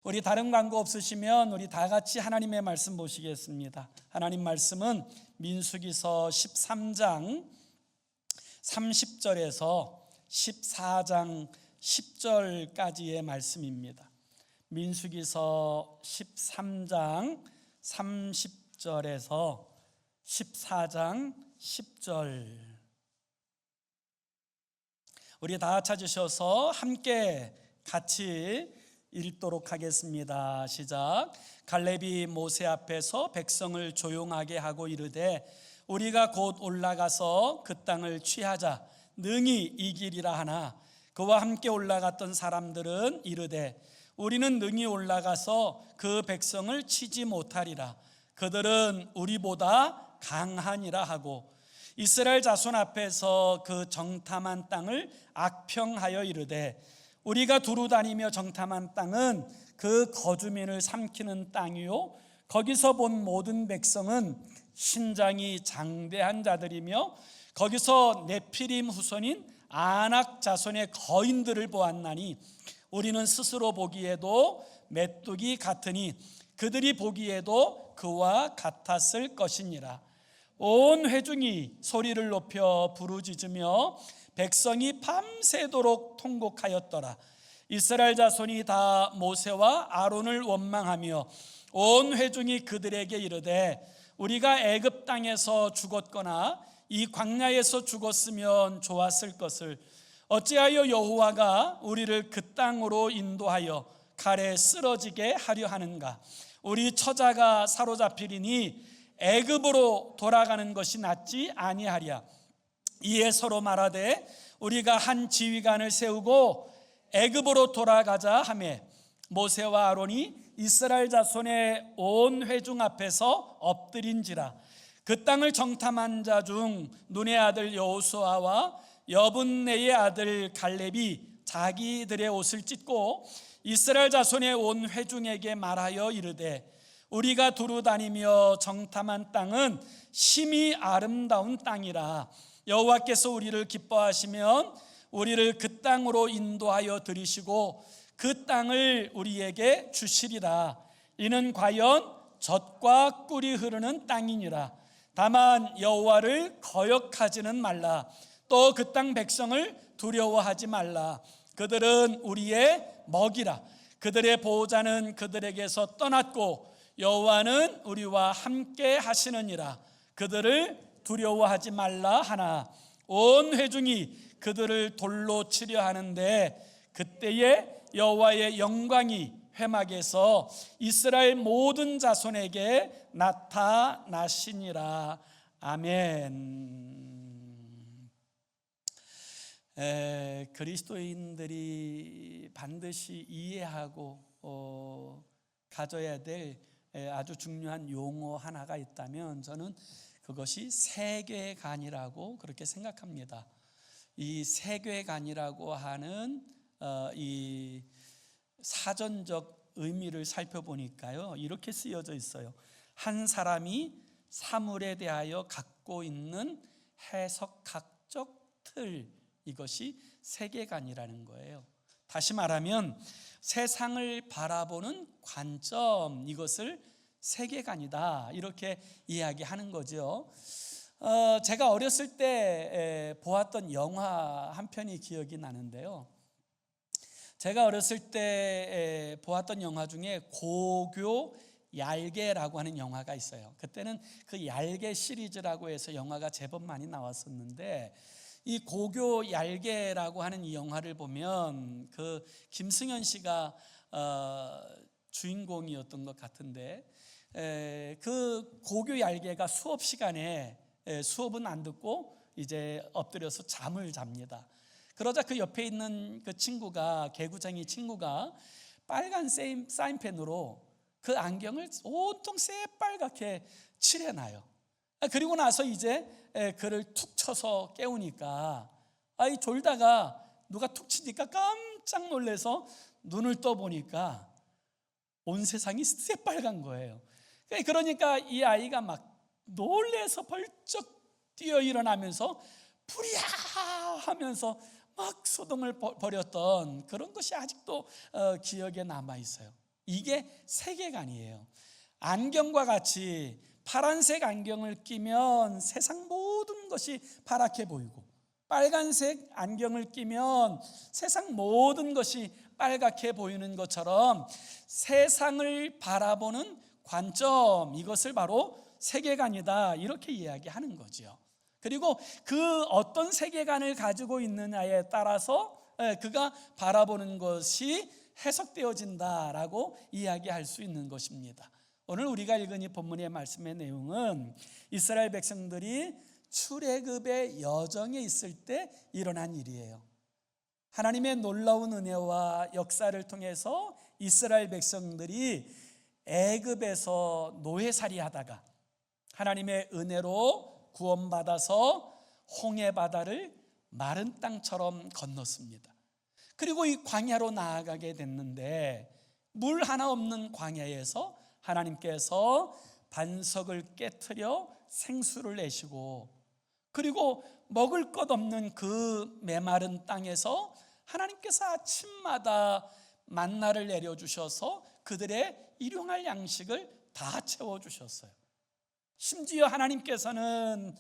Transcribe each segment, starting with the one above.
우리 다른 광고 없으시면 우리 다 같이 하나님의 말씀 보시겠습니다. 하나님 말씀은 민수기서 13장 30절에서 14장 10절까지의 말씀입니다. 민수기서 13장 30절에서 14장 10절, 우리 다 찾으셔서 함께 같이 읽도록 하겠습니다. 시작. 갈렙이 모세 앞에서 백성을 조용하게 하고 이르되 우리가 곧 올라가서 그 땅을 취하자 능히 이기리라 하나, 그와 함께 올라갔던 사람들은 이르되 우리는 능히 올라가서 그 백성을 치지 못하리라. 그들은 우리보다 강하니라 하고 이스라엘 자손 앞에서 그 정탐한 땅을 악평하여 이르되 우리가 두루 다니며 정탐한 땅은 그 거주민을 삼키는 땅이요 거기서 본 모든 백성은 신장이 장대한 자들이며 거기서 네피림 후손인 아낙 자손의 거인들을 보았나니 우리는 스스로 보기에도 메뚜기 같으니 그들이 보기에도 그와 같았을 것이니라. 온 회중이 소리를 높여 부르짖으며 백성이 밤새도록 통곡하였더라. 이스라엘 자손이 다 모세와 아론을 원망하며 온 회중이 그들에게 이르되 우리가 애굽 땅에서 죽었거나 이 광야에서 죽었으면 좋았을 것을 어찌하여 여호와가 우리를 그 땅으로 인도하여 칼에 쓰러지게 하려 하는가. 우리 처자가 사로잡히리니 애굽으로 돌아가는 것이 낫지 아니하랴. 이에 서로 말하되 우리가 한 지휘관을 세우고 애굽으로 돌아가자 하매 모세와 아론이 이스라엘 자손의 온 회중 앞에서 엎드린지라. 그 땅을 정탐한 자 중 눈의 아들 여호수아와 여분네의 아들 갈렙이 자기들의 옷을 찢고 이스라엘 자손의 온 회중에게 말하여 이르되 우리가 두루 다니며 정탐한 땅은 심히 아름다운 땅이라. 여호와께서 우리를 기뻐하시면 우리를 그 땅으로 인도하여 들이시고 그 땅을 우리에게 주시리라. 이는 과연 젖과 꿀이 흐르는 땅이니라. 다만 여호와를 거역하지는 말라. 또 그 땅 백성을 두려워하지 말라. 그들은 우리의 먹이라. 그들의 보호자는 그들에게서 떠났고 여호와는 우리와 함께 하시느니라. 그들을 두려워하지 말라 하나 온 회중이 그들을 돌로 치려 하는데 그때에 여호와의 영광이 회막에서 이스라엘 모든 자손에게 나타나시니라. 아멘. 그리스도인들이 반드시 이해하고 가져야 될 아주 중요한 용어 하나가 있다면 저는 그것이 세계관이라고 그렇게 생각합니다. 이 세계관이라고 하는 이 사전적 의미를 살펴보니까요, 이렇게 쓰여져 있어요. 한 사람이 사물에 대하여 갖고 있는 해석학적 틀, 이것이 세계관이라는 거예요. 다시 말하면 세상을 바라보는 관점, 이것을 세계관이다, 이렇게 이야기하는 거죠. 제가 어렸을 때 보았던 영화 한 편이 기억이 나는데요. 제가 어렸을 때 보았던 영화 중에 고교 얄개라고 하는 영화가 있어요. 그때는 그 얄개 시리즈라고 해서 영화가 제법 많이 나왔었는데, 이 고교 얄개라고 하는 이 영화를 보면 그 김승현 씨가 주인공이었던 것 같은데, 그 고교 얄개가 수업 시간에 수업은 안 듣고 이제 엎드려서 잠을 잡니다. 그러자 그 옆에 있는 그 친구가, 개구쟁이 친구가 빨간 사인펜으로 그 안경을 온통 새빨갛게 칠해놔요. 그리고 나서 이제 그를 툭 쳐서 깨우니까, 졸다가 누가 툭 치니까 깜짝 놀라서 눈을 떠보니까 온 세상이 새빨간 거예요. 그러니까 이 아이가 막 놀래서 벌쩍 뛰어 일어나면서 불이야 하면서 막 소동을 벌였던 그런 것이 아직도 기억에 남아 있어요. 이게 세계관이에요. 안경과 같이 파란색 안경을 끼면 세상 모든 것이 파랗게 보이고, 빨간색 안경을 끼면 세상 모든 것이 빨갛게 보이는 것처럼 세상을 바라보는 관점, 이것을 바로 세계관이다, 이렇게 이야기하는 거죠. 그리고 그 어떤 세계관을 가지고 있느냐에 따라서 그가 바라보는 것이 해석되어진다라고 이야기할 수 있는 것입니다. 오늘 우리가 읽은 이 본문의 말씀의 내용은 이스라엘 백성들이 출애굽의 여정에 있을 때 일어난 일이에요. 하나님의 놀라운 은혜와 역사를 통해서 이스라엘 백성들이 애굽에서 노예살이 하다가 하나님의 은혜로 구원받아서 홍해 바다를 마른 땅처럼 건넜습니다. 그리고 이 광야로 나아가게 됐는데, 물 하나 없는 광야에서 하나님께서 반석을 깨트려 생수를 내시고, 그리고 먹을 것 없는 그 메마른 땅에서 하나님께서 아침마다 만나를 내려주셔서 그들의 일용할 양식을 다 채워주셨어요. 심지어 하나님께서는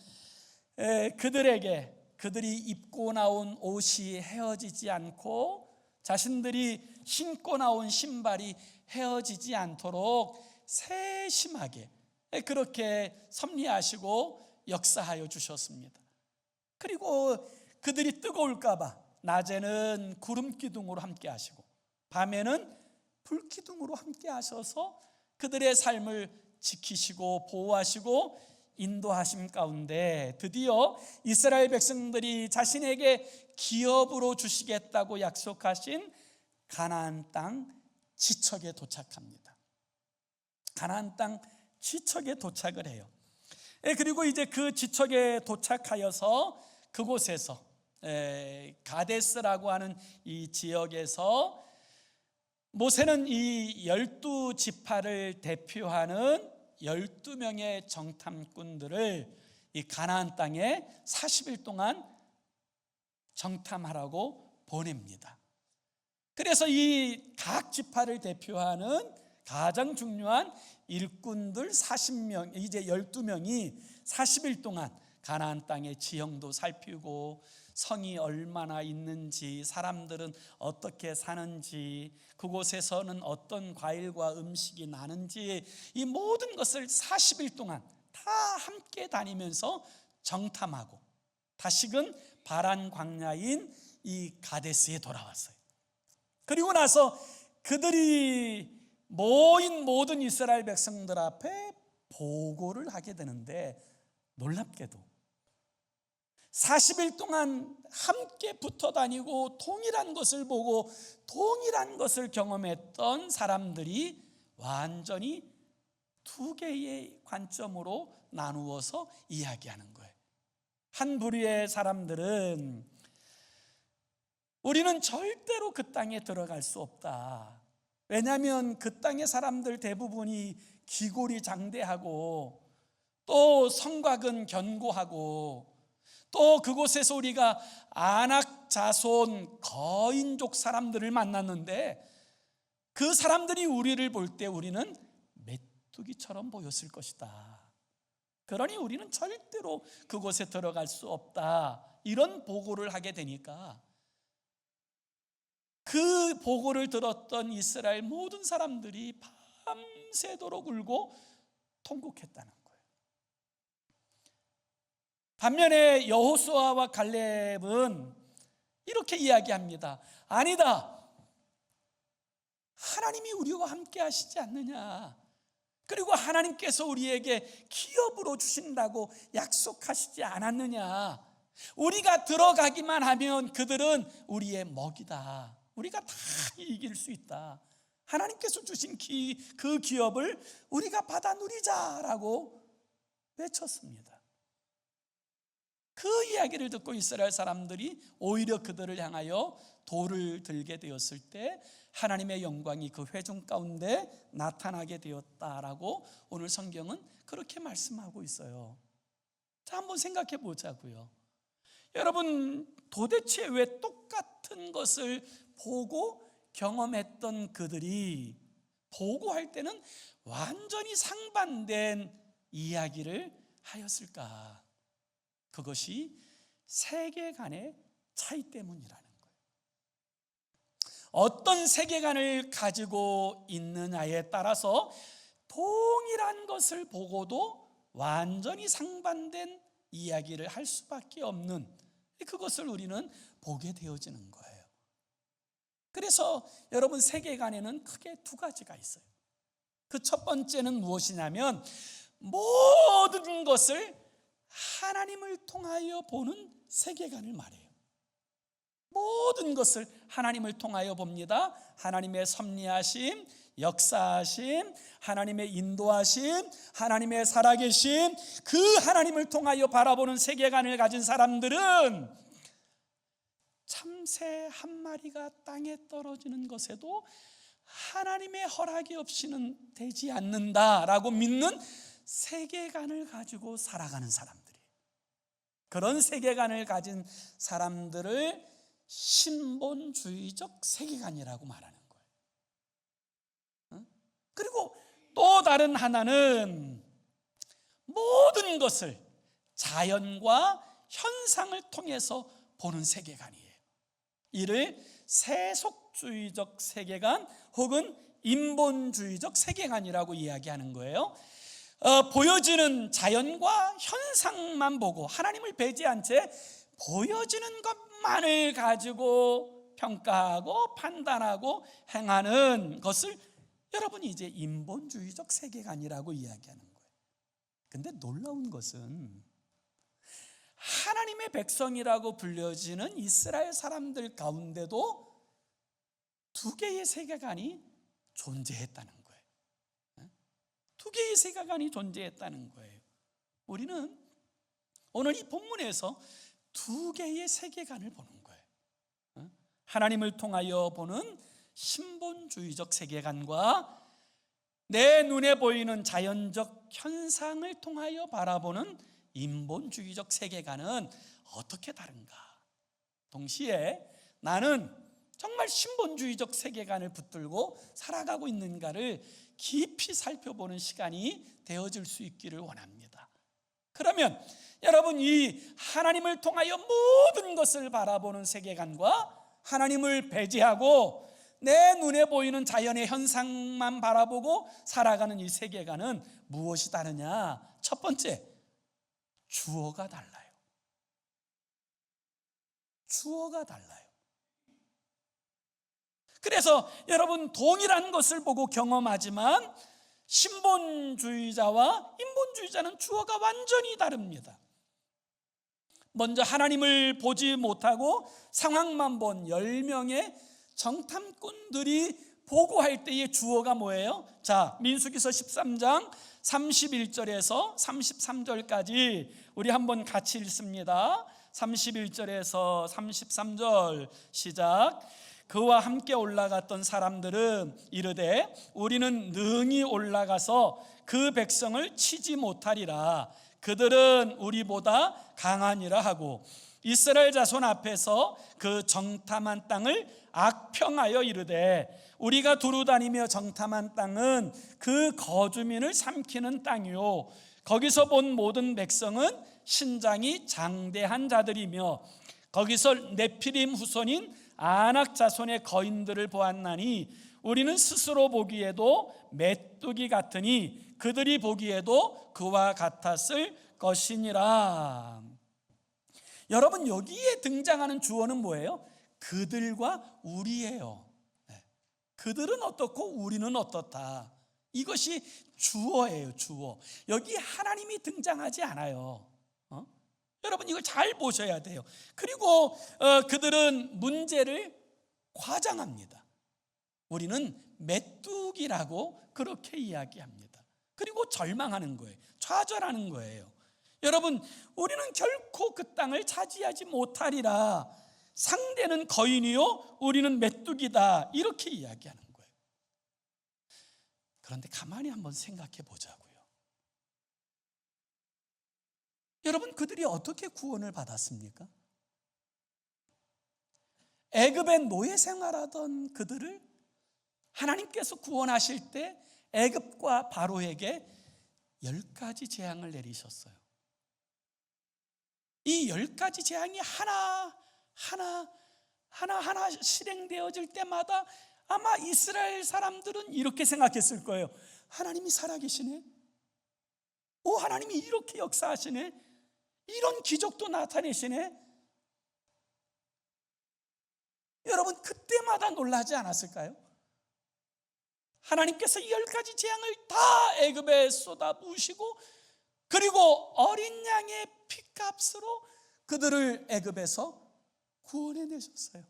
그들이 입고 나온 옷이 헤어지지 않고 자신들이 신고 나온 신발이 헤어지지 않도록 세심하게 그렇게 섭리하시고 역사하여 주셨습니다. 그리고 그들이 뜨거울까 봐 낮에는 구름 기둥으로 함께 하시고 밤에는 불 기둥으로 함께 하셔서 그들의 삶을 지키시고 보호하시고 인도하심 가운데 드디어 이스라엘 백성들이 자신에게 기업으로 주시겠다고 약속하신 가나안 땅 지척에 도착합니다. 가나안 땅 지척에 도착을 해요. 그리고 이제 그 지척에 도착하여서 그곳에서 가데스라고 하는 이 지역에서 모세는 이 12지파를 대표하는 12명의 정탐꾼들을 이 가나안 땅에 40일 동안 정탐하라고 보냅니다. 그래서 이 각 지파를 대표하는 가장 중요한 일꾼들 40명, 이제 12명이 40일 동안 가나안 땅의 지형도 살피고 성이 얼마나 있는지, 사람들은 어떻게 사는지, 그곳에서는 어떤 과일과 음식이 나는지, 이 모든 것을 40일 동안 다 함께 다니면서 정탐하고 다시금 바란 광야인 이 가데스에 돌아왔어요. 그리고 나서 그들이 모인 모든 이스라엘 백성들 앞에 보고를 하게 되는데, 놀랍게도 40일 동안 함께 붙어 다니고 동일한 것을 보고 동일한 것을 경험했던 사람들이 완전히 두 개의 관점으로 나누어서 이야기하는 거예요. 한 부류의 사람들은 우리는 절대로 그 땅에 들어갈 수 없다. 왜냐하면 그 땅의 사람들 대부분이 기골이 장대하고 또 성곽은 견고하고 또 그곳에서 우리가 아낙 자손 거인족 사람들을 만났는데 그 사람들이 우리를 볼 때 우리는 메뚜기처럼 보였을 것이다. 그러니 우리는 절대로 그곳에 들어갈 수 없다. 이런 보고를 하게 되니까 그 보고를 들었던 이스라엘 모든 사람들이 밤새도록 울고 통곡했다는 거예요. 반면에 여호수아와 갈렙은 이렇게 이야기합니다. 아니다, 하나님이 우리와 함께 하시지 않느냐, 그리고 하나님께서 우리에게 기업으로 주신다고 약속하시지 않았느냐, 우리가 들어가기만 하면 그들은 우리의 먹이다, 우리가 다 이길 수 있다, 하나님께서 주신 그 기업을 우리가 받아 누리자라고 외쳤습니다. 그 이야기를 듣고 이스라엘 사람들이 오히려 그들을 향하여 돌을 들게 되었을 때 하나님의 영광이 그 회중 가운데 나타나게 되었다라고 오늘 성경은 그렇게 말씀하고 있어요. 자, 한번 생각해 보자고요. 여러분, 도대체 왜 똑같은 것을 보고 경험했던 그들이 보고할 때는 완전히 상반된 이야기를 하였을까? 그것이 세계관의 차이 때문이라는 거예요. 어떤 세계관을 가지고 있느냐에 따라서 동일한 것을 보고도 완전히 상반된 이야기를 할 수밖에 없는, 그것을 우리는 보게 되어지는 거예요. 그래서 여러분, 세계관에는 크게 두 가지가 있어요. 그 첫 번째는 무엇이냐면 모든 것을 하나님을 통하여 보는 세계관을 말해요. 모든 것을 하나님을 통하여 봅니다. 하나님의 섭리하심, 역사하심, 하나님의 인도하심, 하나님의 살아계심, 그 하나님을 통하여 바라보는 세계관을 가진 사람들은 참새 한 마리가 땅에 떨어지는 것에도 하나님의 허락이 없이는 되지 않는다라고 믿는 세계관을 가지고 살아가는 사람들이에요. 그런 세계관을 가진 사람들을 신본주의적 세계관이라고 말하는 거예요. 그리고 또 다른 하나는 모든 것을 자연과 현상을 통해서 보는 세계관이에요. 이를 세속주의적 세계관 혹은 인본주의적 세계관이라고 이야기하는 거예요. 보여지는 자연과 현상만 보고 하나님을 배제한 채 보여지는 것만을 가지고 평가하고 판단하고 행하는 것을 여러분이 이제 인본주의적 세계관이라고 이야기하는 거예요. 근데 놀라운 것은 하나님의 백성이라고 불려지는 이스라엘 사람들 가운데도 두 개의 세계관이 존재했다는 거예요. 두 개의 세계관이 존재했다는 거예요. 우리는 오늘 이 본문에서 두 개의 세계관을 보는 거예요. 하나님을 통하여 보는 신본주의적 세계관과 내 눈에 보이는 자연적 현상을 통하여 바라보는 인본주의적 세계관은 어떻게 다른가? 동시에 나는 정말 신본주의적 세계관을 붙들고 살아가고 있는가를 깊이 살펴보는 시간이 되어질 수 있기를 원합니다. 그러면 여러분, 이 하나님을 통하여 모든 것을 바라보는 세계관과 하나님을 배제하고 내 눈에 보이는 자연의 현상만 바라보고 살아가는 이 세계관은 무엇이 다르냐? 첫 번째, 주어가 달라요. 주어가 달라요. 그래서 여러분, 동일한 것을 보고 경험하지만 신본주의자와 인본주의자는 주어가 완전히 다릅니다. 먼저 하나님을 보지 못하고 상황만 본 10명의 정탐꾼들이 보고할 때의 주어가 뭐예요? 자, 민수기서 13장 31절에서 33절까지 우리 한번 같이 읽습니다. 31절에서 33절 시작. 그와 함께 올라갔던 사람들은 이르되 우리는 능히 올라가서 그 백성을 치지 못하리라. 그들은 우리보다 강하니라 하고 이스라엘 자손 앞에서 그 정탐한 땅을 악평하여 이르되 우리가 두루 다니며 정탐한 땅은 그 거주민을 삼키는 땅이요 거기서 본 모든 백성은 신장이 장대한 자들이며 거기서 네피림 후손인 아낙 자손의 거인들을 보았나니 우리는 스스로 보기에도 메뚜기 같으니 그들이 보기에도 그와 같았을 것이니라. 여러분, 여기에 등장하는 주어는 뭐예요? 그들과 우리예요. 그들은 어떻고 우리는 어떻다. 이것이 주어예요. 주어. 여기 하나님이 등장하지 않아요. 여러분, 이걸 잘 보셔야 돼요. 그리고 그들은 문제를 과장합니다. 우리는 메뚜기라고 그렇게 이야기합니다. 그리고 절망하는 거예요. 좌절하는 거예요. 여러분, 우리는 결코 그 땅을 차지하지 못하리라. 상대는 거인이요 우리는 메뚜기다. 이렇게 이야기하는 거예요. 그런데 가만히 한번 생각해 보자고요. 여러분, 그들이 어떻게 구원을 받았습니까? 애굽에 노예 생활하던 그들을 하나님께서 구원하실 때 애굽과 바로에게 10가지 재앙을 내리셨어요. 이 10가지 재앙이 하나 실행되어질 때마다 아마 이스라엘 사람들은 이렇게 생각했을 거예요. 하나님이 살아계시네. 오, 하나님이 이렇게 역사하시네. 이런 기적도 나타내시네. 여러분, 그때마다 놀라지 않았을까요? 하나님께서 이 10가지 재앙을 다 애굽에 쏟아부으시고, 그리고 어린 양의 피값으로 그들을 애굽에서 구원해내셨어요.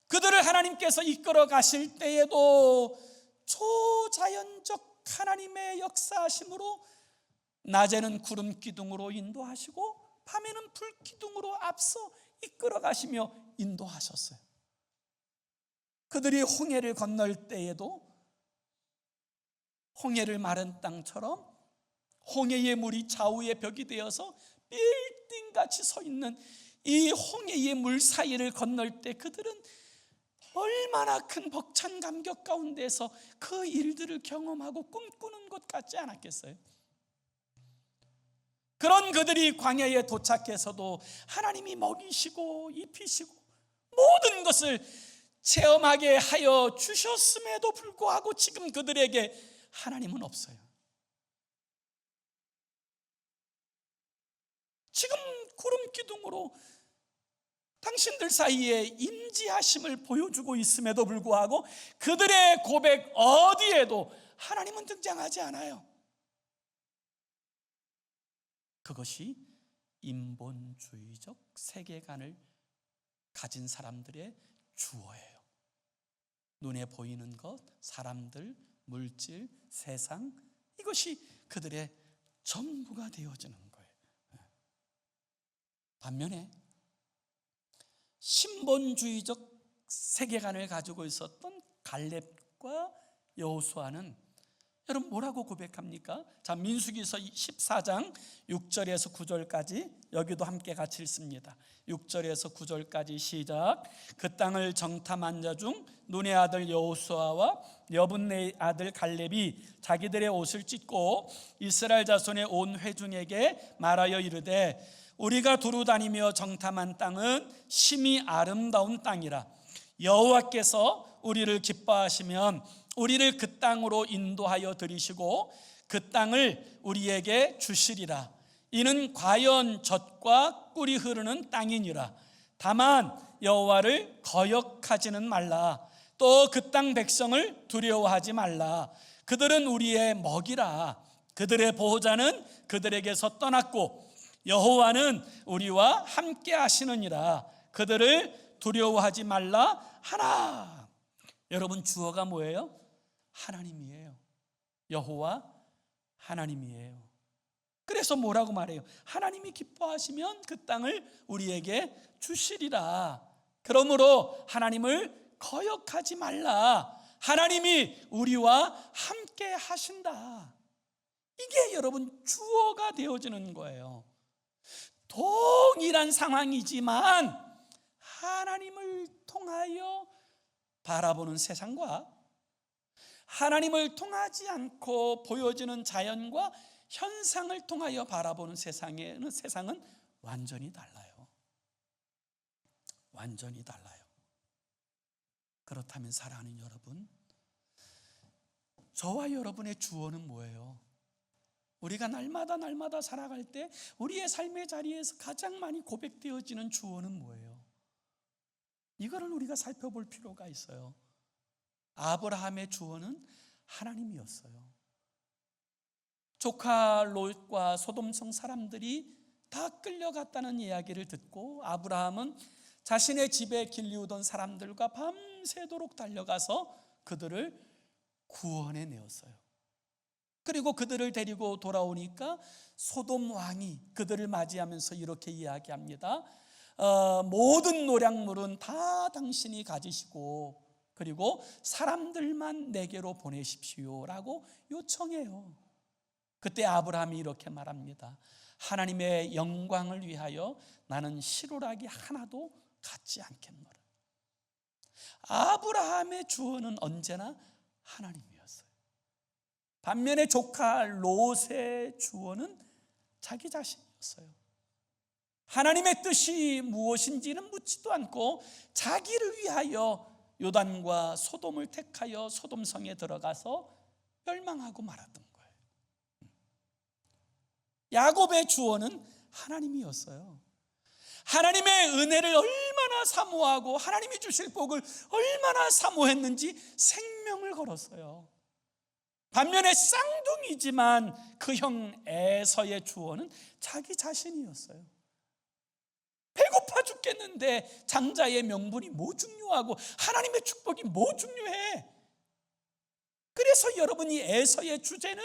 그들을 하나님께서 이끌어 가실 때에도 초자연적 하나님의 역사하심으로 낮에는 구름 기둥으로 인도하시고 밤에는 불 기둥으로 앞서 이끌어 가시며 인도하셨어요. 그들이 홍해를 건널 때에도 홍해를 마른 땅처럼 홍해의 물이 좌우의 벽이 되어서 빌딩같이 서 있는 이 홍해의 물 사이를 건널 때 그들은 얼마나 큰 벅찬 감격 가운데서 그 일들을 경험하고 꿈꾸는 것 같지 않았겠어요? 그런 그들이 광야에 도착해서도 하나님이 먹이시고 입히시고 모든 것을 체험하게 하여 주셨음에도 불구하고 지금 그들에게 하나님은 없어요. 지금 구름 기둥으로 당신들 사이에 임재하심을 보여주고 있음에도 불구하고 그들의 고백 어디에도 하나님은 등장하지 않아요. 그것이 인본주의적 세계관을 가진 사람들의 주어예요. 눈에 보이는 것, 사람들, 물질, 세상, 이것이 그들의 전부가 되어지는 거예요. 반면에 신본주의적 세계관을 가지고 있었던 갈렙과 여호수아는 여러분 뭐라고 고백합니까? 자, 민수기서 14장 6절에서 9절까지 여기도 함께 같이 읽습니다. 6절에서 9절까지 시작. 그 땅을 정탐한 자 중 눈의 아들 여호수아와 여분네 아들 갈렙이 자기들의 옷을 찢고 이스라엘 자손의 온 회중에게 말하여 이르되 우리가 두루 다니며 정탐한 땅은 심히 아름다운 땅이라. 여호와께서 우리를 기뻐하시면 우리를 그 땅으로 인도하여 들이시고 그 땅을 우리에게 주시리라. 이는 과연 젖과 꿀이 흐르는 땅이니라. 다만 여호와를 거역하지는 말라. 또 그 땅 백성을 두려워하지 말라. 그들은 우리의 먹이라. 그들의 보호자는 그들에게서 떠났고 여호와는 우리와 함께 하시느니라. 그들을 두려워하지 말라 하나. 여러분, 주어가 뭐예요? 하나님이에요. 여호와 하나님이에요. 그래서 뭐라고 말해요? 하나님이 기뻐하시면 그 땅을 우리에게 주시리라. 그러므로 하나님을 거역하지 말라. 하나님이 우리와 함께 하신다. 이게 여러분 주어가 되어지는 거예요. 동일한 상황이지만 하나님을 통하여 바라보는 세상과 하나님을 통하지 않고 보여지는 자연과 현상을 통하여 바라보는 세상은 완전히 달라요. 완전히 달라요. 그렇다면 사랑하는 여러분, 저와 여러분의 주어는 뭐예요? 우리가 날마다 살아갈 때 우리의 삶의 자리에서 가장 많이 고백되어지는 주어는 뭐예요? 이거를 우리가 살펴볼 필요가 있어요. 아브라함의 주어는 하나님이었어요. 조카 롯과 소돔성 사람들이 다 끌려갔다는 이야기를 듣고 아브라함은 자신의 집에 길리우던 사람들과 밤새도록 달려가서 그들을 구원해 내었어요. 그리고 그들을 데리고 돌아오니까 소돔 왕이 그들을 맞이하면서 이렇게 이야기합니다. 모든 노략물은 다 당신이 가지시고 그리고 사람들만 내게로 보내십시오라고 요청해요. 그때 아브라함이 이렇게 말합니다. 하나님의 영광을 위하여 나는 시루라기 하나도 갖지 않겠노라. 아브라함의 주어는 언제나 하나님이었어요. 반면에 조카 롯의 주어는 자기 자신이었어요. 하나님의 뜻이 무엇인지는 묻지도 않고 자기를 위하여 요단과 소돔을 택하여 소돔성에 들어가서 멸망하고 말았던 거예요. 야곱의 주어는 하나님이었어요. 하나님의 은혜를 얼마나 사모하고 하나님이 주실 복을 얼마나 사모했는지 생명을 걸었어요. 반면에 쌍둥이지만 그 형 에서의 주어는 자기 자신이었어요. 배고파 죽겠는데 장자의 명분이 뭐 중요하고 하나님의 축복이 뭐 중요해? 그래서 여러분, 이 에서의 주제는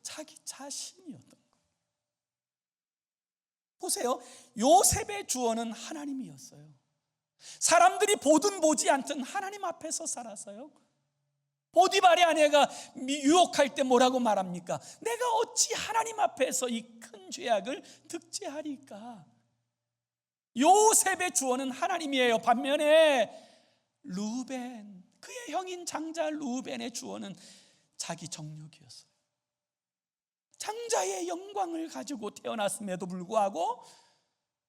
자기 자신이었던 거예요. 보세요, 요셉의 주어는 하나님이었어요. 사람들이 보든 보지 않든 하나님 앞에서 살았어요. 보디발의 아내가 유혹할 때 뭐라고 말합니까? 내가 어찌 하나님 앞에서 이 큰 죄악을 득제하리까? 요셉의 주어는 하나님이에요. 반면에 루벤, 그의 형인 장자 루벤의 주어는 자기 정욕이었어요. 장자의 영광을 가지고 태어났음에도 불구하고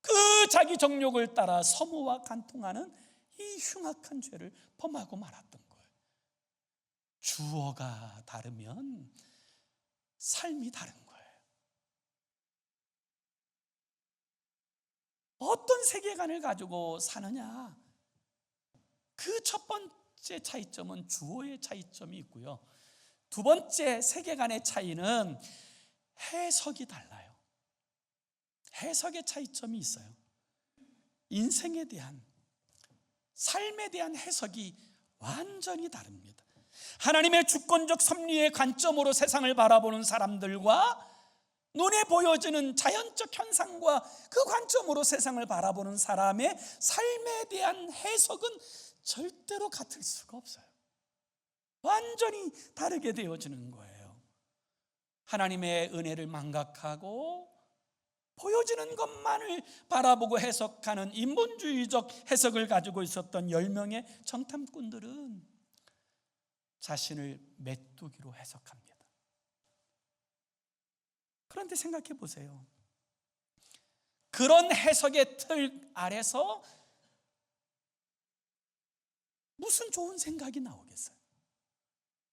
그 자기 정욕을 따라 서모와 간통하는 이 흉악한 죄를 범하고 말았던 거예요. 주어가 다르면 삶이 다른 거예요. 어떤 세계관을 가지고 사느냐, 그 첫 번째 차이점은 주어의 차이점이 있고요. 두 번째 세계관의 차이는 해석이 달라요. 해석의 차이점이 있어요. 인생에 대한, 삶에 대한 해석이 완전히 다릅니다. 하나님의 주권적 섭리의 관점으로 세상을 바라보는 사람들과 눈에 보여지는 자연적 현상과 그 관점으로 세상을 바라보는 사람의 삶에 대한 해석은 절대로 같을 수가 없어요. 완전히 다르게 되어지는 거예요. 하나님의 은혜를 망각하고 보여지는 것만을 바라보고 해석하는 인본주의적 해석을 가지고 있었던 10명의 정탐꾼들은 자신을 메뚜기로 해석합니다. 그런데 생각해 보세요. 그런 해석의 틀 아래서 무슨 좋은 생각이 나오겠어요?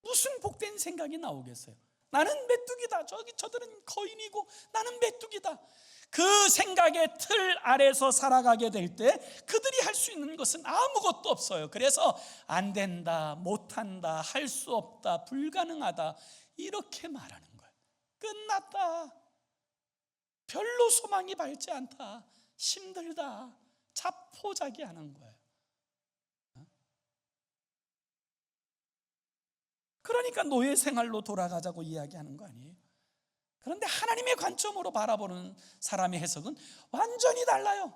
무슨 복된 생각이 나오겠어요? 나는 메뚜기다. 저들은 거인이고 나는 메뚜기다. 그 생각의 틀 아래서 살아가게 될 때 그들이 할 수 있는 것은 아무것도 없어요. 그래서 안 된다, 못한다, 할 수 없다, 불가능하다, 이렇게 말하는 거예요. 끝났다, 별로 소망이 밝지 않다, 힘들다, 자포자기하는 거예요. 그러니까 노예 생활로 돌아가자고 이야기하는 거 아니에요? 그런데 하나님의 관점으로 바라보는 사람의 해석은 완전히 달라요.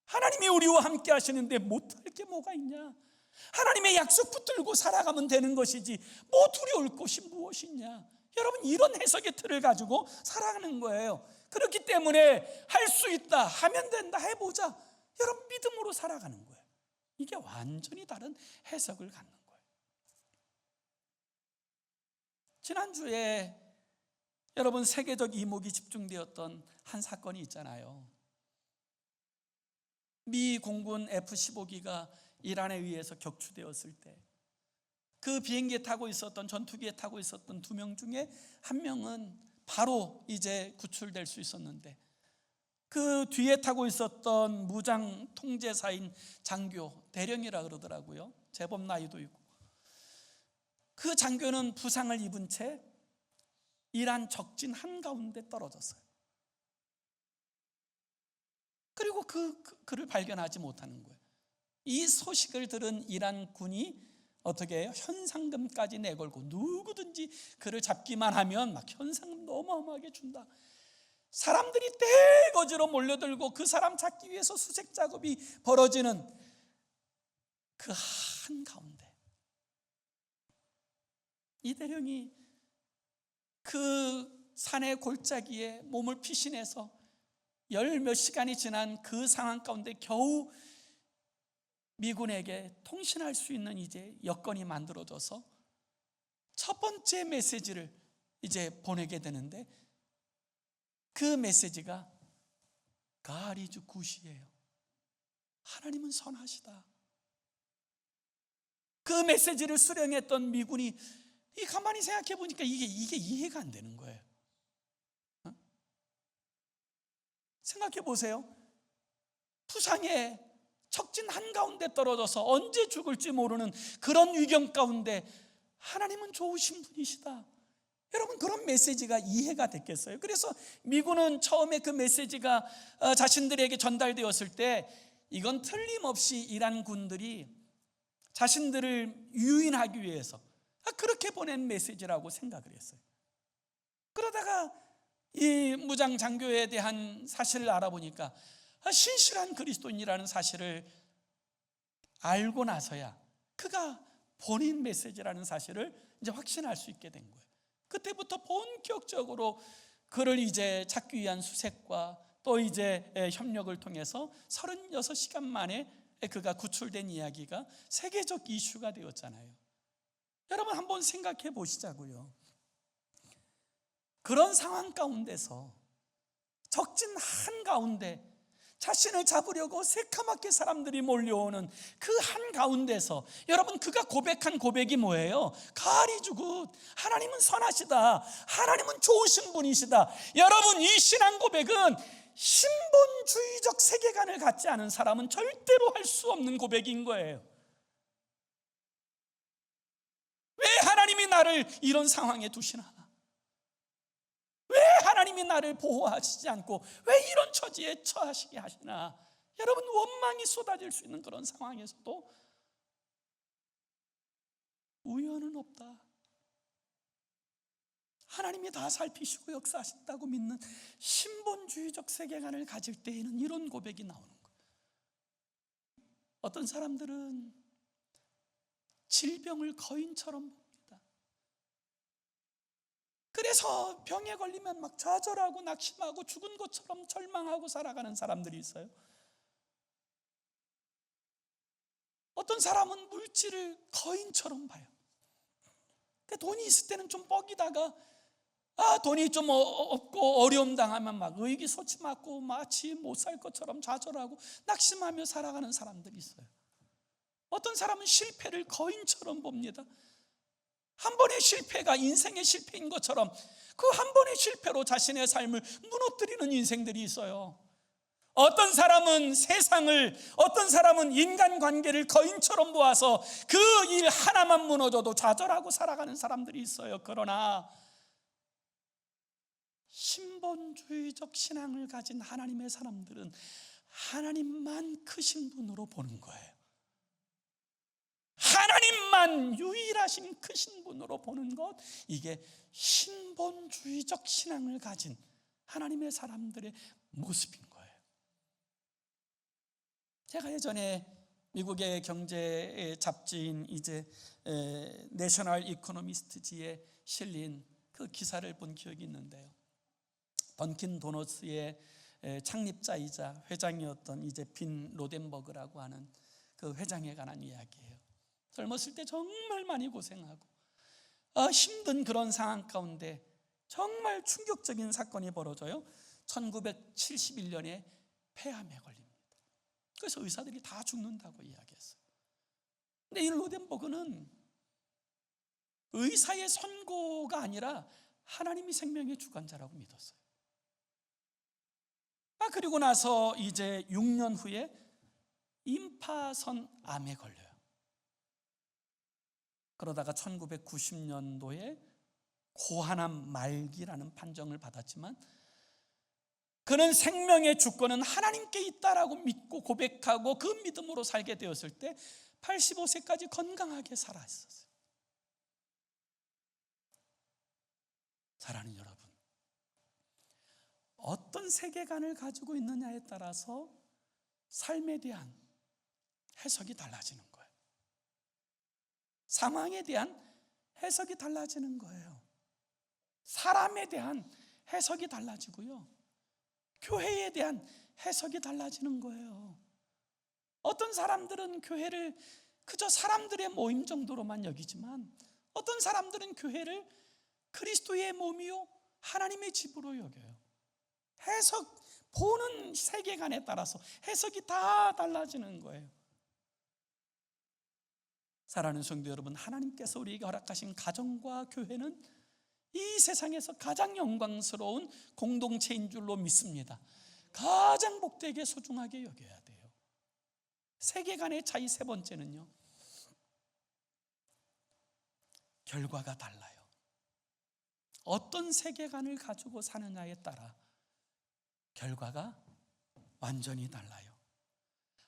하나님이 우리와 함께 하시는데 못할 게 뭐가 있냐? 하나님의 약속 붙들고 살아가면 되는 것이지 뭐 두려울 것이 무엇이냐? 여러분, 이런 해석의 틀을 가지고 살아가는 거예요. 그렇기 때문에 할 수 있다, 하면 된다, 해보자, 여러분 믿음으로 살아가는 거예요. 이게 완전히 다른 해석을 갖는 거예요. 지난주에 여러분, 세계적 이목이 집중되었던 한 사건이 있잖아요. 미 공군 F-15기가 이란에 의해서 격추되었을 때 그 비행기에 타고 있었던, 전투기에 타고 있었던 2명 중에 1명은 바로 이제 구출될 수 있었는데, 그 뒤에 타고 있었던 무장 통제사인 장교, 대령이라 그러더라고요. 제법 나이도 있고, 그 장교는 부상을 입은 채 이란 적진 한가운데 떨어졌어요. 그리고 그를 발견하지 못하는 거예요. 이 소식을 들은 이란 군이 어떻게 해요? 현상금까지 내걸고 누구든지 그를 잡기만 하면 막 현상금 어마어마하게 준다. 사람들이 떼거지로 몰려들고 그 사람 찾기 위해서 수색 작업이 벌어지는 그 한가운데 이 대령이 그 산의 골짜기에 몸을 피신해서 10몇 시간이 지난 그 상황 가운데 겨우 미군에게 통신할 수 있는 이제 여건이 만들어져서 첫 번째 메시지를 이제 보내게 되는데, 그 메시지가 God is good이에요. 하나님은 선하시다. 그 메시지를 수령했던 미군이 가만히 생각해 보니까 이게 이해가 안 되는 거예요. 생각해 보세요. 부상에 적진 한가운데 떨어져서 언제 죽을지 모르는 그런 위경 가운데 하나님은 좋으신 분이시다. 여러분, 그런 메시지가 이해가 됐겠어요? 그래서 미군은 처음에 그 메시지가 자신들에게 전달되었을 때 이건 틀림없이 이란 군들이 자신들을 유인하기 위해서 그렇게 보낸 메시지라고 생각을 했어요. 그러다가 이 무장 장교에 대한 사실을 알아보니까 신실한 그리스도인이라는 사실을 알고 나서야 그가 본인 메시지라는 사실을 이제 확신할 수 있게 된 거예요. 그때부터 본격적으로 그를 이제 찾기 위한 수색과 또 이제 협력을 통해서 36시간 만에 그가 구출된 이야기가 세계적 이슈가 되었잖아요. 여러분, 한번 생각해 보시자고요. 그런 상황 가운데서 적진 한가운데 자신을 잡으려고 새카맣게 사람들이 몰려오는 그 한가운데서 여러분, 그가 고백한 고백이 뭐예요? God is good. 하나님은 선하시다. 하나님은 좋으신 분이시다. 여러분, 이 신앙 고백은 신본주의적 세계관을 갖지 않은 사람은 절대로 할 수 없는 고백인 거예요. 왜 하나님이 나를 이런 상황에 두시나? 왜 하나님이 나를 보호하시지 않고 왜 이런 처지에 처하시게 하시나? 여러분, 원망이 쏟아질 수 있는 그런 상황에서도 우연은 없다. 하나님이 다 살피시고 역사하신다고 믿는 신본주의적 세계관을 가질 때에는 이런 고백이 나오는 거예요. 어떤 사람들은 질병을 거인처럼 봅니다. 그래서 병에 걸리면 막 좌절하고 낙심하고 죽은 것처럼 절망하고 살아가는 사람들이 있어요. 어떤 사람은 물질을 거인처럼 봐요. 돈이 있을 때는 좀 뻑이다가 돈이 좀 없고 어려움 당하면 막 의기소침하고 마치 못 살 것처럼 좌절하고 낙심하며 살아가는 사람들이 있어요. 어떤 사람은 실패를 거인처럼 봅니다. 한 번의 실패가 인생의 실패인 것처럼 그 한 번의 실패로 자신의 삶을 무너뜨리는 인생들이 있어요. 어떤 사람은 세상을, 어떤 사람은 인간관계를 거인처럼 보아서 그 일 하나만 무너져도 좌절하고 살아가는 사람들이 있어요. 그러나 신본주의적 신앙을 가진 하나님의 사람들은 하나님만 크신 분으로 보는 거예요. 하나님만 유일하신 크신 분으로 보는 것, 이게 신본주의적 신앙을 가진 하나님의 사람들의 모습인 거예요. 제가 예전에 미국의 경제 잡지인 이제 내셔널 이코노미스트지에 실린 그 기사를 본 기억이 있는데요. 던킨 도너츠의 창립자이자 회장이었던 이제 빈 로덴버그라고 하는 그 회장에 관한 이야기예요. 젊었을 때 정말 많이 고생하고 힘든 그런 상황 가운데 정말 충격적인 사건이 벌어져요. 1971년에 폐암에 걸립니다. 그래서 의사들이 다 죽는다고 이야기했어요. 근데 이 로덴버그는 의사의 선고가 아니라 하나님이 생명의 주관자라고 믿었어요. 그리고 나서 이제 6년 후에 임파선 암에 걸려요. 그러다가 1990년도에 고환암 말기라는 판정을 받았지만 그는 생명의 주권은 하나님께 있다라고 믿고 고백하고 그 믿음으로 살게 되었을 때 85세까지 건강하게 살아 있었어요. 사랑하는 여러분, 어떤 세계관을 가지고 있느냐에 따라서 삶에 대한 해석이 달라지는 거예요. 상황에 대한 해석이 달라지는 거예요. 사람에 대한 해석이 달라지고요, 교회에 대한 해석이 달라지는 거예요. 어떤 사람들은 교회를 그저 사람들의 모임 정도로만 여기지만 어떤 사람들은 교회를 그리스도의 몸이요 하나님의 집으로 여겨요. 해석, 보는 세계관에 따라서 해석이 다 달라지는 거예요. 사랑하는 성도 여러분, 하나님께서 우리에게 허락하신 가정과 교회는 이 세상에서 가장 영광스러운 공동체인 줄로 믿습니다. 가장 복되게 소중하게 여겨야 돼요. 세계관의 차이 세 번째는요, 결과가 달라요. 어떤 세계관을 가지고 사느냐에 따라 결과가 완전히 달라요.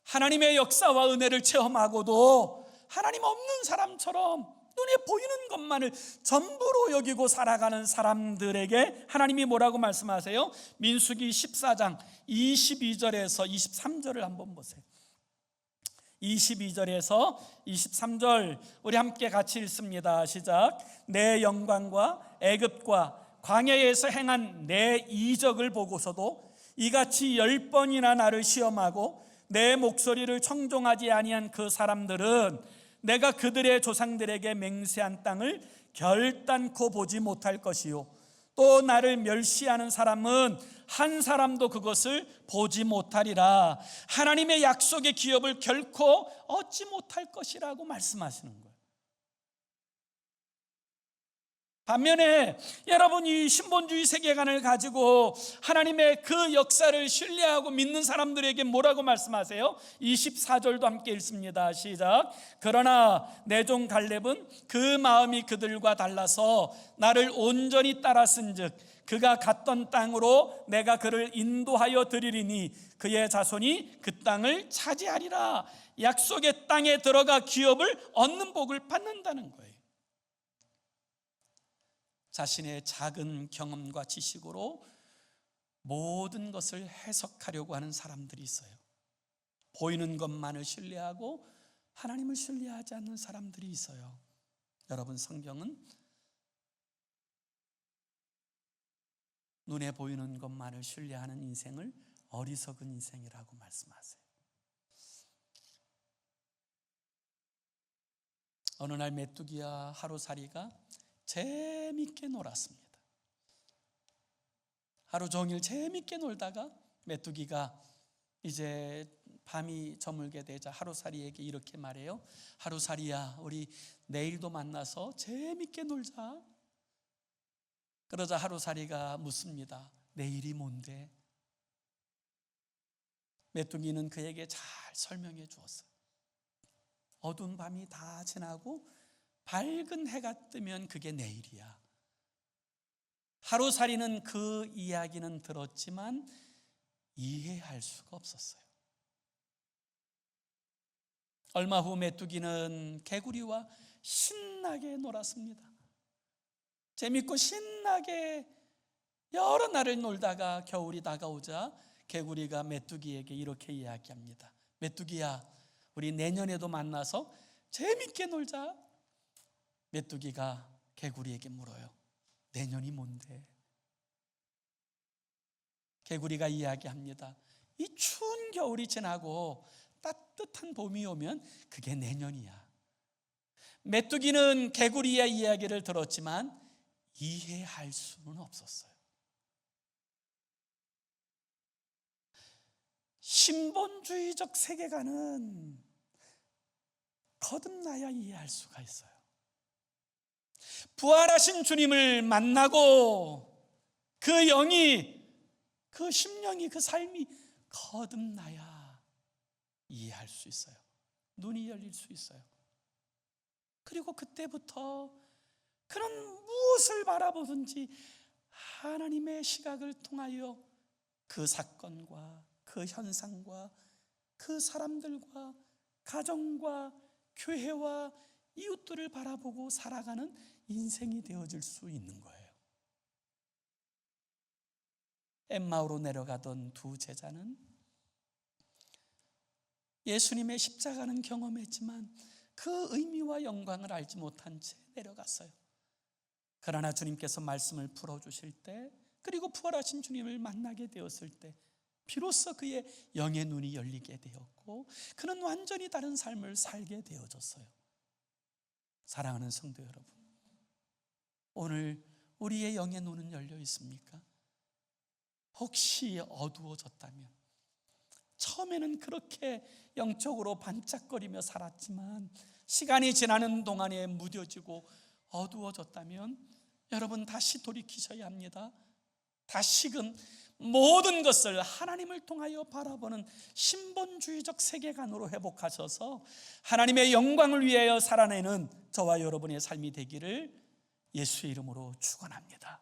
하나님의 역사와 은혜를 체험하고도 하나님 없는 사람처럼 눈에 보이는 것만을 전부로 여기고 살아가는 사람들에게 하나님이 뭐라고 말씀하세요? 민수기 14장 22절에서 23절을 한번 보세요. 22절에서 23절 우리 함께 같이 읽습니다. 시작. 내 영광과 애굽과 광야에서 행한 내 이적을 보고서도 이같이 10번이나 나를 시험하고 내 목소리를 청종하지 아니한 그 사람들은 내가 그들의 조상들에게 맹세한 땅을 결단코 보지 못할 것이요 또 나를 멸시하는 사람은 한 사람도 그것을 보지 못하리라. 하나님의 약속의 기업을 결코 얻지 못할 것이라고 말씀하시는 거예요. 반면에 여러분, 이 신본주의 세계관을 가지고 하나님의 그 역사를 신뢰하고 믿는 사람들에게 뭐라고 말씀하세요? 24절도 함께 읽습니다. 시작. 그러나 내 종 갈렙은 그 마음이 그들과 달라서 나를 온전히 따랐은즉 그가 갔던 땅으로 내가 그를 인도하여 드리리니 그의 자손이 그 땅을 차지하리라. 약속의 땅에 들어가 기업을 얻는 복을 받는다는 거예요. 자신의 작은 경험과 지식으로 모든 것을 해석하려고 하는 사람들이 있어요. 보이는 것만을 신뢰하고 하나님을 신뢰하지 않는 사람들이 있어요. 여러분, 성경은 눈에 보이는 것만을 신뢰하는 인생을 어리석은 인생이라고 말씀하세요. 어느 날 메뚜기와 하루살이가 재밌게 놀았습니다. 하루 종일 재밌게 놀다가 메뚜기가 이제 밤이 저물게 되자 하루살이에게 이렇게 말해요. 하루살이야, 우리 내일도 만나서 재밌게 놀자. 그러자 하루살이가 묻습니다. 내일이 뭔데? 메뚜기는 그에게 잘 설명해 주었어요. 어두운 밤이 다 지나고 밝은 해가 뜨면 그게 내일이야. 하루살이는 그 이야기는 들었지만 이해할 수가 없었어요. 얼마 후 메뚜기는 개구리와 신나게 놀았습니다. 재밌고 신나게 여러 날을 놀다가 겨울이 다가오자 개구리가 메뚜기에게 이렇게 이야기합니다. 메뚜기야, 우리 내년에도 만나서 재밌게 놀자. 메뚜기가 개구리에게 물어요. 내년이 뭔데? 개구리가 이야기합니다. 이 추운 겨울이 지나고 따뜻한 봄이 오면 그게 내년이야. 메뚜기는 개구리의 이야기를 들었지만 이해할 수는 없었어요. 신본주의적 세계관은 거듭나야 이해할 수가 있어요. 부활하신 주님을 만나고 그 영이, 그 심령이, 그 삶이 거듭나야 이해할 수 있어요. 눈이 열릴 수 있어요. 그리고 그때부터 그런 무엇을 바라보든지 하나님의 시각을 통하여 그 사건과 그 현상과 그 사람들과 가정과 교회와 이웃들을 바라보고 살아가는 인생이 되어질 수 있는 거예요. 엠마오로 내려가던 두 제자는 예수님의 십자가는 경험했지만 그 의미와 영광을 알지 못한 채 내려갔어요. 그러나 주님께서 말씀을 풀어주실 때, 그리고 부활하신 주님을 만나게 되었을 때 비로소 그의 영의 눈이 열리게 되었고 그는 완전히 다른 삶을 살게 되어졌어요. 사랑하는 성도 여러분, 오늘 우리의 영의 눈은 열려 있습니까? 혹시 어두워졌다면, 처음에는 그렇게 영적으로 반짝거리며 살았지만 시간이 지나는 동안에 무뎌지고 어두워졌다면 여러분 다시 돌이키셔야 합니다. 다시금 모든 것을 하나님을 통하여 바라보는 신본주의적 세계관으로 회복하셔서 하나님의 영광을 위하여 살아내는 저와 여러분의 삶이 되기를 예수의 이름으로 축원합니다.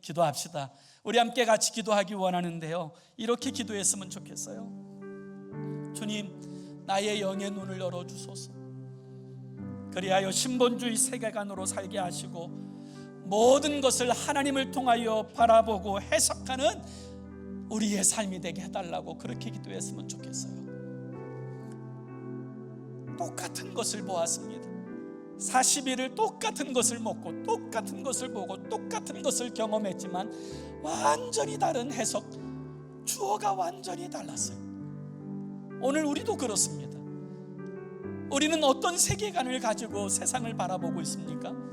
기도합시다. 우리 함께 같이 기도하기 원하는데요, 이렇게 기도했으면 좋겠어요. 주님, 나의 영의 눈을 열어주소서. 그리하여 신본주의 세계관으로 살게 하시고 모든 것을 하나님을 통하여 바라보고 해석하는 우리의 삶이 되게 해달라고 그렇게 기도했으면 좋겠어요. 똑같은 것을 보았습니다. 40일을 똑같은 것을 먹고 똑같은 것을 보고 똑같은 것을 경험했지만 완전히 다른 해석, 주어가 완전히 달랐어요. 오늘 우리도 그렇습니다. 우리는 어떤 세계관을 가지고 세상을 바라보고 있습니까?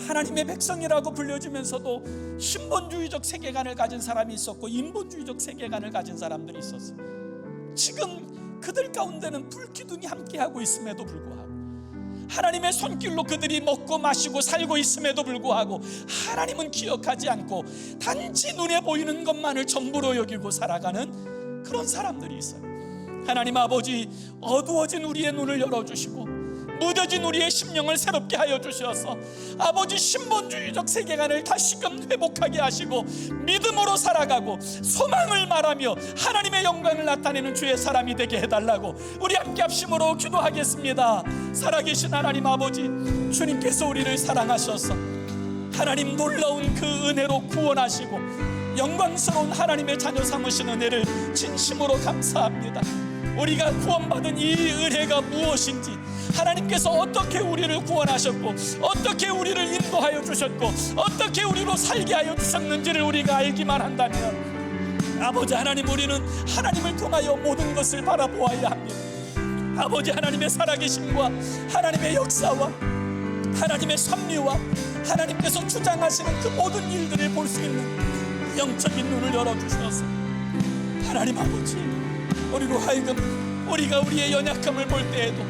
하나님의 백성이라고 불려지면서도 신본주의적 세계관을 가진 사람이 있었고 인본주의적 세계관을 가진 사람들이 있었어요. 지금 그들 가운데는 불기둥이 함께하고 있음에도 불구하고, 하나님의 손길로 그들이 먹고 마시고 살고 있음에도 불구하고 하나님은 기억하지 않고 단지 눈에 보이는 것만을 전부로 여기고 살아가는 그런 사람들이 있어요. 하나님 아버지, 어두워진 우리의 눈을 열어주시고 무뎌진 우리의 심령을 새롭게 하여 주셔서 아버지 신본주의적 세계관을 다시금 회복하게 하시고 믿음으로 살아가고 소망을 말하며 하나님의 영광을 나타내는 주의 사람이 되게 해달라고 우리 함께 합심으로 기도하겠습니다. 살아계신 하나님 아버지, 주님께서 우리를 사랑하셔서 하나님 놀라운 그 은혜로 구원하시고 영광스러운 하나님의 자녀 삼으신 은혜를 진심으로 감사합니다. 우리가 구원받은 이 은혜가 무엇인지, 하나님께서 어떻게 우리를 구원하셨고 어떻게 우리를 인도하여 주셨고 어떻게 우리로 살게 하여 주셨는지를 우리가 알기만 한다면 아버지 하나님, 우리는 하나님을 통하여 모든 것을 바라보아야 합니다. 아버지 하나님의 살아계심과 하나님의 역사와 하나님의 섭리와 하나님께서 주장하시는 그 모든 일들을 볼 수 있는 영적인 눈을 열어주셔서 하나님 아버지, 우리로 하여금 우리가 우리의 연약함을 볼 때에도,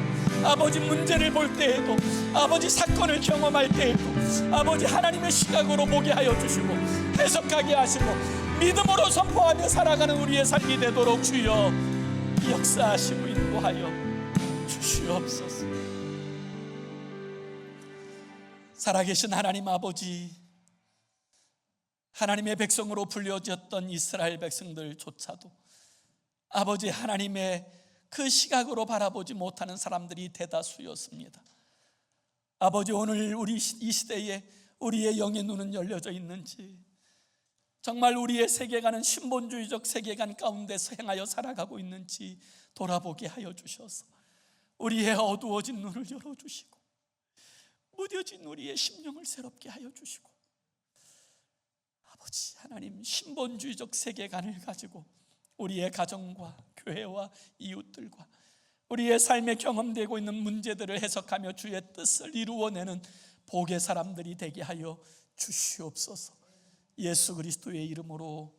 아버지 문제를 볼 때에도, 아버지 사건을 경험할 때에도 아버지 하나님의 시각으로 보게 하여 주시고 해석하게 하시고 믿음으로 선포하며 살아가는 우리의 삶이 되도록 주여 역사하시고 인도하여 주시옵소서. 살아계신 하나님 아버지, 하나님의 백성으로 불려졌던 이스라엘 백성들조차도 아버지 하나님의 그 시각으로 바라보지 못하는 사람들이 대다수였습니다. 아버지, 오늘 우리 이 시대에 우리의 영의 눈은 열려져 있는지, 정말 우리의 세계관은 신본주의적 세계관 가운데서 행하여 살아가고 있는지 돌아보게 하여 주셔서 우리의 어두워진 눈을 열어주시고 무뎌진 우리의 심령을 새롭게 하여 주시고 아버지 하나님, 신본주의적 세계관을 가지고 우리의 가정과 교회와 이웃들과 우리의 삶에 경험되고 있는 문제들을 해석하며 주의 뜻을 이루어내는 복의 사람들이 되게 하여 주시옵소서. 예수 그리스도의 이름으로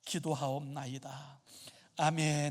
기도하옵나이다. 아멘.